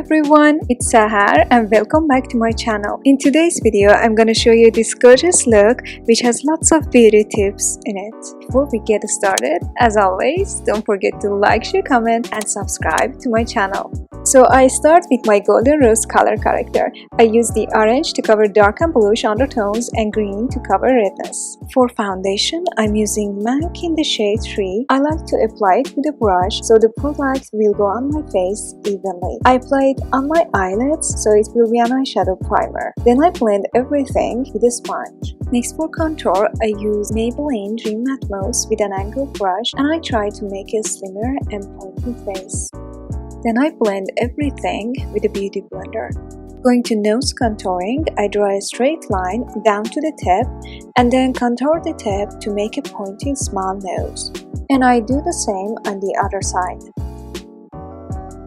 everyone, it's Sahar and welcome back to my channel. In today's video, I'm gonna show you this gorgeous look which has lots of beauty tips in it. Before we get started, as always, don't forget to like, share, comment and subscribe to my channel. So I start with my golden rose color corrector. I use the orange to cover dark and bluish undertones and green to cover redness. For foundation, I'm using MAC in the shade 3. I like to apply it with a brush so the product will go on my face evenly. I apply it on my eyelids so it will be an eyeshadow primer. Then I blend everything with a sponge. Next, for contour, I use Maybelline Dream Matte Mousse with an angled brush and I try to make a slimmer and pointy face. Then I blend everything with a beauty blender. Going to nose contouring, I draw a straight line down to the tip and then contour the tip to make a pointy small nose. And I do the same on the other side.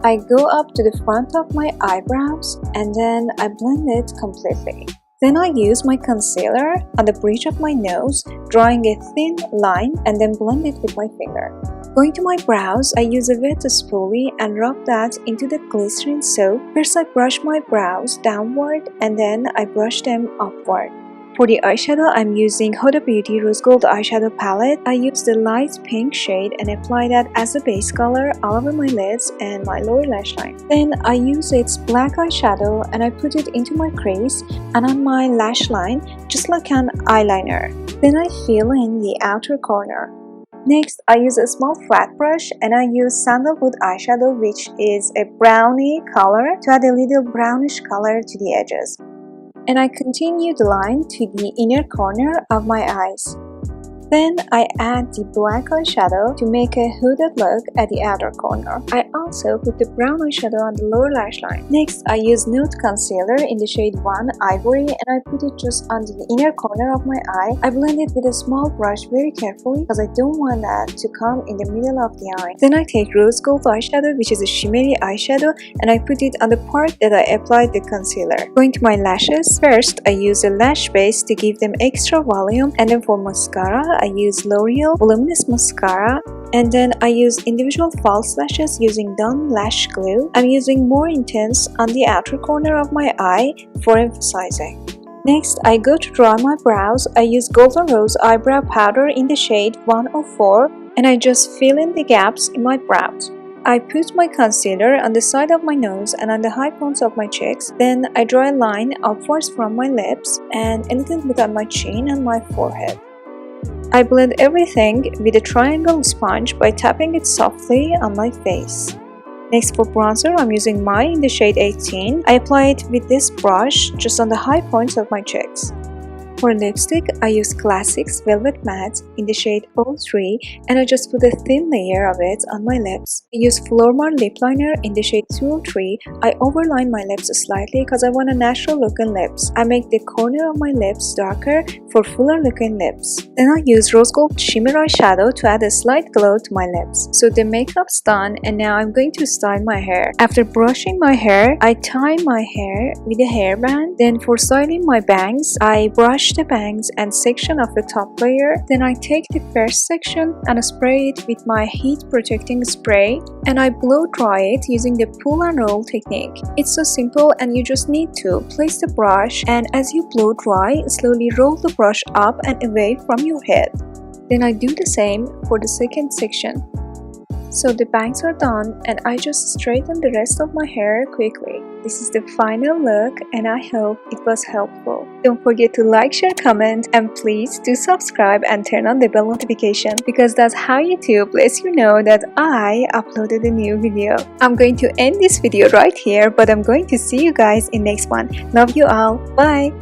I go up to the front of my eyebrows and then I blend it completely. Then I use my concealer on the bridge of my nose, drawing a thin line and then blend it with my finger. Going to my brows, I use a wet spoolie and rub that into the glycerin soap. First I brush my brows downward and then I brush them upward. For the eyeshadow, I'm using Huda Beauty Rose Gold Eyeshadow Palette. I use the light pink shade and apply that as a base color all over my lids and my lower lash line. Then I use its black eyeshadow and I put it into my crease and on my lash line just like an eyeliner. Then I fill in the outer corner. Next, I use a small flat brush and I use Sandalwood eyeshadow, which is a brownie color, to add a little brownish color to the edges. And I continue the line to the inner corner of my eyes. Then I add the black eyeshadow to make a hooded look at the outer corner. I also put the brown eyeshadow on the lower lash line. Next, I use nude concealer in the shade 1 Ivory and I put it just on the inner corner of my eye. I blend it with a small brush very carefully because I don't want that to come in the middle of the eye. Then I take rose gold eyeshadow, which is a shimmery eyeshadow, and I put it on the part that I applied the concealer. Going to my lashes, first I use a lash base to give them extra volume, and then for mascara, I use L'Oreal Voluminous Mascara, and then I use individual false lashes using Dawn Lash Glue. I'm using more intense on the outer corner of my eye for emphasizing. Next, I go to draw my brows. I use Golden Rose Eyebrow Powder in the shade 104 and I just fill in the gaps in my brows. I put my concealer on the side of my nose and on the high points of my cheeks. Then I draw a line upwards from my lips and a little bit on my chin and my forehead. I blend everything with a triangle sponge by tapping it softly on my face. Next, for bronzer, I'm using My in the shade 18. I apply it with this brush just on the high points of my cheeks. For lipstick, I use Classics Velvet Matte in the shade 03 and I just put a thin layer of it on my lips. I use Flormar Lip Liner in the shade 203. I overline my lips slightly because I want a natural looking lips. I make the corner of my lips darker for fuller looking lips. Then I use Rose Gold Shimmer Eyeshadow to add a slight glow to my lips. So the makeup's done and now I'm going to style my hair. After brushing my hair, I tie my hair with a hairband. Then for styling my bangs, I brush the bangs and section of the top layer. Then I take the first section and spray it with my heat protecting spray and I blow dry it using the pull and roll technique. It's so simple and you just need to place the brush and as you blow dry, slowly roll the brush up and away from your head. Then I do the same for the second section. So the bangs are done and I just straighten the rest of my hair quickly. This is the final look and I hope it was helpful. Don't forget to like, share, comment and please do subscribe and turn on the bell notification because that's how YouTube lets you know that I uploaded a new video. I'm going to end this video right here but I'm going to see you guys in next one. Love you all. Bye!